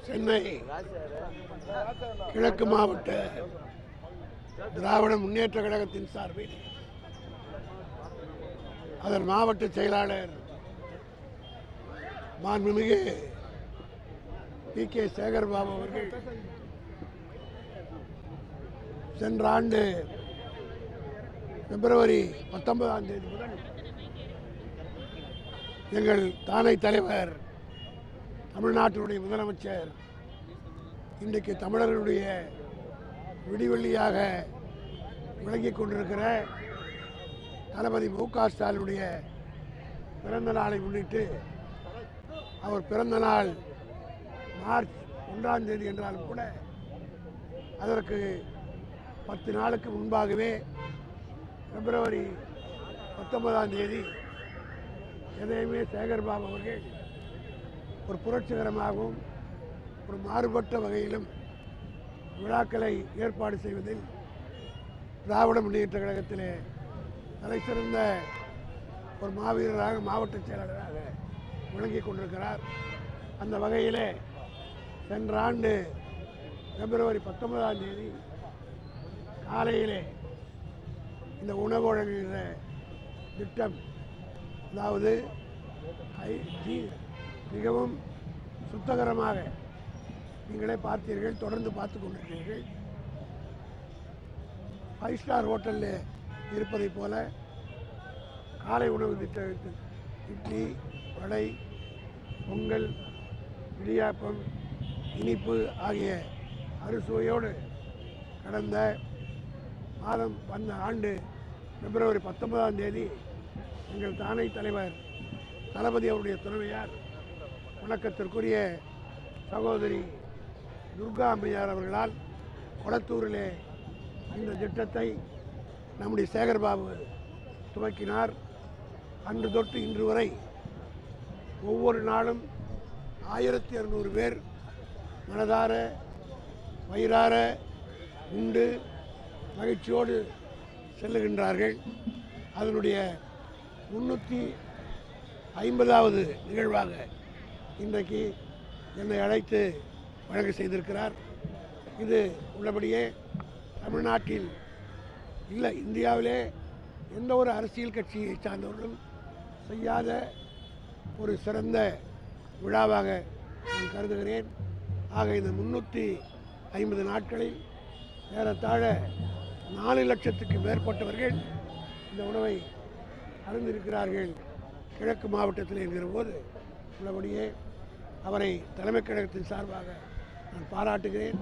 சென்னை கிழக்கு மாவட்ட திராவிட முன்னேற்ற கழகத்தின் சார்பில் அதன் மாவட்ட செயலாளர் மாண்புமிகு கே சேகர்பாபு அவர்கள் சென்ற ஆண்டு பிப்ரவரி 19ஆம் தேதி முதல் எங்கள் தானை தலைவர் தமிழ்நாட்டினுடைய முதலமைச்சர் இன்றைக்கு தமிழர்களுடைய விடிவெள்ளியாக விளங்கிக் கொண்டிருக்கிற தளபதி மு.க. ஸ்டாலினுடைய பிறந்த நாளை முன்னிட்டு அவர் பிறந்த நாள் மார்ச் 1ஆம் தேதி என்றாலும் கூட அதற்கு 10 நாளுக்கு முன்பாகவே பிப்ரவரி 19ஆம் தேதி எதையுமே சேகர்பாபு அவர்கள் ஒரு புரட்சிகரமாகவும் ஒரு மாறுபட்ட வகையிலும் விழாக்களை ஏற்பாடு செய்வதில் திராவிட முன்னேற்ற கழகத்திலே தலைசிறந்த ஒரு மாவீரராக மாவட்ட செயலாளராக விளங்கிக் கொண்டிருக்கிறார். அந்த வகையிலே சென்ற ஆண்டு பிப்ரவரி 19ஆம் தேதி காலையிலே இந்த உணவு வழங்குகிற திட்டம், அதாவது மிகவும் சுத்தகரமாக நீங்களே பார்த்தீர்கள், தொடர்ந்து பார்த்து கொண்டிருக்கிறீர்கள். 5 ஸ்டார் ஹோட்டலில் இருப்பதைப் போல காலை உணவு திட்டத்தில் இட்லி, வடை, பொங்கல், இடியாப்பம், இனிப்பு ஆகிய அறுசுவையோடு கடந்த மாதம் வந்த ஆண்டு பிப்ரவரி 19ஆம் தேதி எங்கள் தானை தலைவர் தளபதி அவருடைய துணைவியார் வணக்கத்திற்குரிய சகோதரி துர்கா அம்மையார் அவர்களால் கொளத்தூரிலே இந்த திட்டத்தை நம்முடைய சேகர்பாபு துவக்கினார். அன்று தொட்டு இன்று வரை ஒவ்வொரு நாளும் 1200 பேர் மனதார வயிறார உண்டு மகிழ்ச்சியோடு செல்லுகின்றார்கள். அதனுடைய 350வது நிகழ்வாக இன்றைக்கு என்னை அழைத்து வழங்க செய்திருக்கிறார். இது உள்ளபடியே தமிழ்நாட்டில் இல்லை, இந்தியாவிலே எந்த ஒரு அரசியல் கட்சியை சார்ந்தவர்களும் செய்யாத ஒரு சிறந்த விழாவாக நான் கருதுகிறேன். ஆக இந்த 350 நாட்களில் ஏறத்தாழ 4 லட்சத்துக்கு மேற்பட்டவர்கள் இந்த உணவை அருந்திருக்கிறார்கள் கிழக்கு மாவட்டத்தில் என்கிற போது உள்ளபடியே அவரை தலைமை கழகத்தின் சார்பாக நான் பாராட்டுகிறேன்.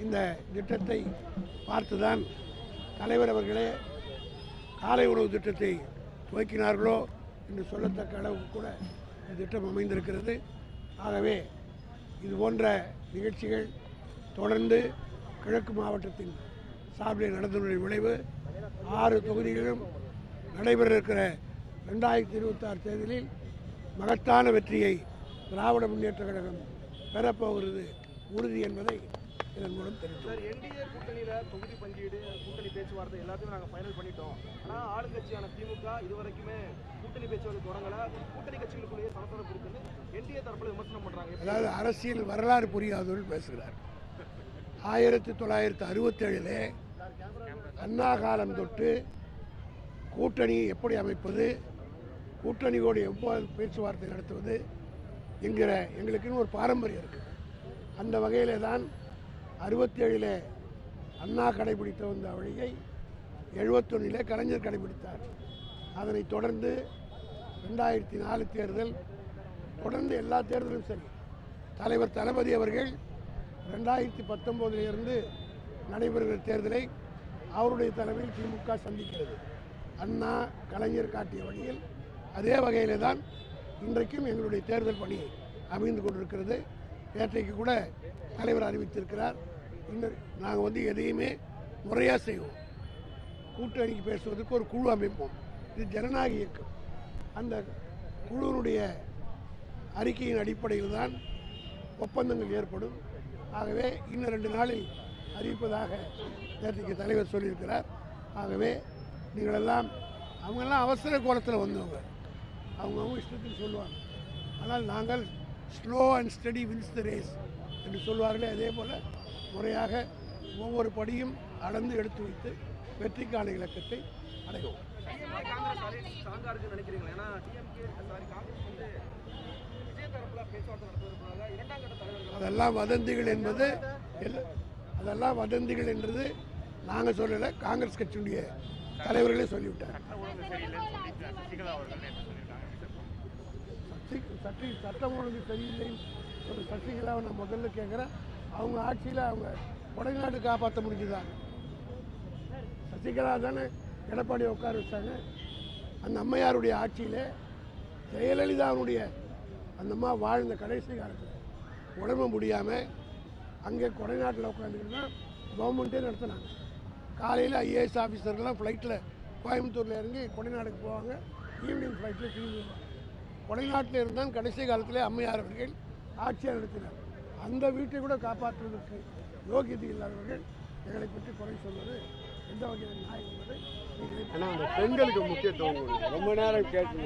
இந்த திட்டத்தை பார்த்துதான் தலைவர் அவர்களே காலை உணவு திட்டத்தை துவக்கினார்களோ என்று சொல்லத்தக்க அளவுக்கு கூட இந்த திட்டம் அமைந்திருக்கிறது. ஆகவே இது போன்ற நிகழ்ச்சிகள் தொடர்ந்து கிழக்கு மாவட்டத்தின் சார்பில் நடந்ததுடைய விளைவு 6 தொகுதிகளிலும் நடைபெற இருக்கிற 2026 தேர்தலில் மகத்தான வெற்றியை திராவிட முன்னேற்ற கழகம் பெறப்போகிறது உறுதி என்பதை இதன் மூலம் தெரிவித்தார். என்டிஏ கூட்டணியில் தொகுதி பங்கீடு, கூட்டணி பேச்சுவார்த்தை எல்லாத்தையும் நாங்கள் ஃபைனல் பண்ணிட்டோம். ஆனால் ஆளுங்கட்சியான திமுக இதுவரைக்குமே கூட்டணி பேச்சுவார்த்தை தொடங்கலை. கூட்டணி கட்சிகளுக்குள்ளேயே சலசலப்பு இருக்குன்னு என்டிஏ தரப்பில் விமர்சனம் பண்ணுறாங்க. அதாவது அரசியல் வரலாறு புரியாதவர்கள் பேசுகிறார். 1967 அண்ணா காலம் தொட்டு கூட்டணியை எப்படி அமைப்பது, கூட்டணியோடு எவ்வாறு பேச்சுவார்த்தை நடத்துவது என்கிற எங்களுக்குன்னு ஒரு பாரம்பரியம் இருக்குது. அந்த வகையிலே தான் 67 அண்ணா கடைபிடித்த வந்த வழியை 71 கலைஞர் கடைபிடித்தார். அதனைத் தொடர்ந்து 2004 தேர்தல், தொடர்ந்து எல்லா தேர்தலும் சரி, தலைவர் தளபதி அவர்கள் 2019 நடைபெறுகிற தேர்தலை அவருடைய தலைமையில் திமுக சந்திக்கிறது. அண்ணா கலைஞர் காட்டிய வழியில் அதே வகையிலே தான் இன்றைக்கும் எங்களுடைய தேர்தல் பணி அமைந்து கொண்டிருக்கிறது. நேற்றைக்கு கூட தலைவர் அறிவித்திருக்கிறார். இன்னும் நாங்கள் எதையுமே முறையாக செய்வோம். கூட்டணிக்கு பேசுவதற்கு ஒரு குழு அமைப்போம். இது ஜனநாயக இயக்கம். அந்த குழுவினுடைய அறிக்கையின் அடிப்படையில் தான் ஒப்பந்தங்கள் ஏற்படும். ஆகவே இன்னும் 2 நாளில் அறிவிப்பதாக நேற்றைக்கு தலைவர் சொல்லியிருக்கிறார். ஆகவே நீங்களெல்லாம் அவங்கெல்லாம் அவசர கோலத்தில் வந்தவங்க, அவங்கவுங்க இஷ்டத்துக்கு சொல்லுவாங்க. ஆனால் நாங்கள் slow and steady wins the race என்று சொல்வார்களே, அதே போல் முறையாக ஒவ்வொரு படியும் அளந்து எடுத்து வைத்து வெற்றிக்கான இலக்கத்தை அடைவோம். அதெல்லாம் வதந்திகள் என்பது நாங்கள் சொல்லலை, காங்கிரஸ் கட்சியுடைய தலைவர்களே சொல்லிவிட்டார். சட்டம் ஒழுங்கு சரியில்லைன்னு ஒரு சசிகலாவை நான் முதல்ல கேட்குறேன். அவங்க ஆட்சியில் அவங்க கொடைநாடு காப்பாற்ற முடிஞ்சுதான். சசிகலா தானே எடப்பாடி உட்கார வச்சாங்க. அந்த அம்மையாருடைய ஆட்சியில் ஜெயலலிதாவுடைய அந்த அம்மா வாழ்ந்த கடைசி காலத்தில் உடம்பு முடியாமல் அங்கே கொடைநாட்டில் உட்காந்துக்கிட்டு தான் கவர்மெண்ட்டே நடத்தினாங்க. காலையில் ஐஏஎஸ் ஆஃபீஸர்லாம் ஃப்ளைட்டில் கோயம்புத்தூரில் இறங்கி கொடைநாடுக்கு போவாங்க, ஈவினிங் ஃப்ளைட்டில் திரும்பி வருவாங்க. கொடைநாட்டில் இருந்தால் கடைசி காலத்தில் அம்மையார் அவர்கள் ஆட்சியாக நடத்தினார். அந்த வீட்டை கூட காப்பாற்றுவதற்கு யோகியதை இல்லாதவர்கள் எங்களை பற்றி குறை சொல்வது எந்த வகையில் நியாயம் என்பதை ஆனால் அந்த பெண்களுக்கு முக்கியத்துவம் ரொம்ப நேரம் கேட்டு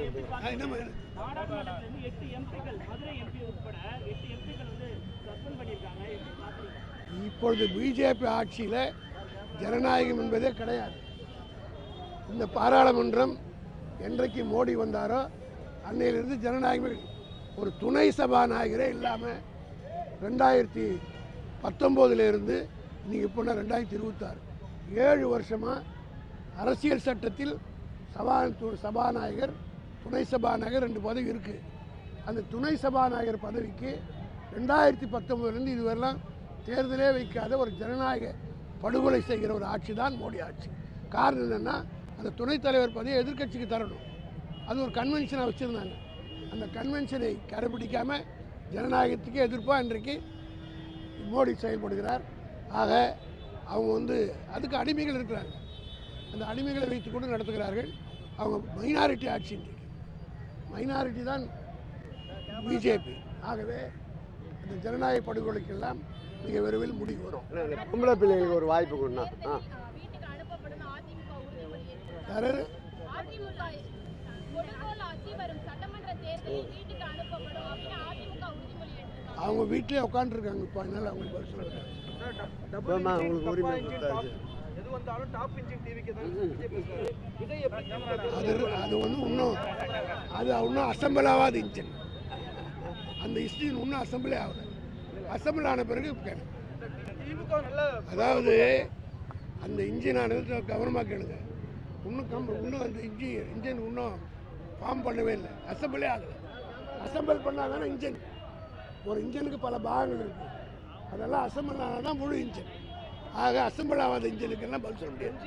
இப்பொழுது பிஜேபி ஆட்சியில் ஜனநாயகம் என்பதே கிடையாது. இந்த பாராளுமன்றம் என்றைக்கு மோடி வந்தாரோ அன்னையிலிருந்து ஜனநாயகம். ஒரு துணை சபாநாயகரே இல்லாமல் 2019 இன்றைக்கி இப்போ 2026 7 வருஷமாக அரசியல் சட்டத்தில் சபாநாயகர் துணை சபாநாயகர் 2 பதவி இருக்குது. அந்த துணை சபாநாயகர் பதவிக்கு 2019 இதுவரெல்லாம் தேர்தலே வைக்காத ஒரு ஜனநாயக படுகொலை செய்கிற ஒரு ஆட்சி தான் மோடி ஆட்சி. காரணம் என்னென்னா, அந்த துணைத் தலைவர் பதவியை எதிர்க்கட்சிக்கு தரணும். அது ஒரு கன்வென்ஷனாக வச்சுருந்தாங்க. அந்த கன்வென்ஷனை கடைபிடிக்காமல் ஜனநாயகத்துக்கே எதிர்ப்பாக இன்றைக்கு மோடி செயல்படுகிறார். ஆக அவங்க அதுக்கு அடிமைகள் இருக்கிறாங்க. அந்த அடிமைகளை வைத்துக்கொண்டு நடத்துகிறார்கள். அவங்க மைனாரிட்டி ஆட்சி, இன்றைக்கு மைனாரிட்டி தான் பிஜேபி. ஆகவே அந்த ஜனநாயக படுகொலைக்கெல்லாம் மிக விரைவில் முடிவு வரும். பொம்பளை பிள்ளைகளுக்கு ஒரு வாய்ப்பு கொடுனா அவங்க வீட்டிலே உட்காந்துருக்காங்க. இப்போ அதனால அவங்களுக்கு பதில் சொல்லுங்க. அது இன்னும் அசம்பிள் ஆகாத இன்ஜின். அந்த இன்ஜின் இன்னும் அசம்பிளே ஆகல. அசம்பிள் ஆன பிறகு அதாவது அந்த இன்ஜினானது கவனமாக கேளுங்க. இன்னும் அந்த இன்ஜின் இன்னும் ஃபார்ம் பண்ணவே இல்லை, அசம்பிளே ஆகலை. அசம்பிள் பண்ணால் தானே இன்ஜின். ஒரு இன்ஜினுக்கு பல பாகங்கள் இருக்குது. அதெல்லாம் அசம்பிள் ஆனால் தான் முழு இன்ஜின். ஆக அசம்பிள் ஆகாத இன்ஜினுக்கெல்லாம் பதில் சொல்ல முடியாது.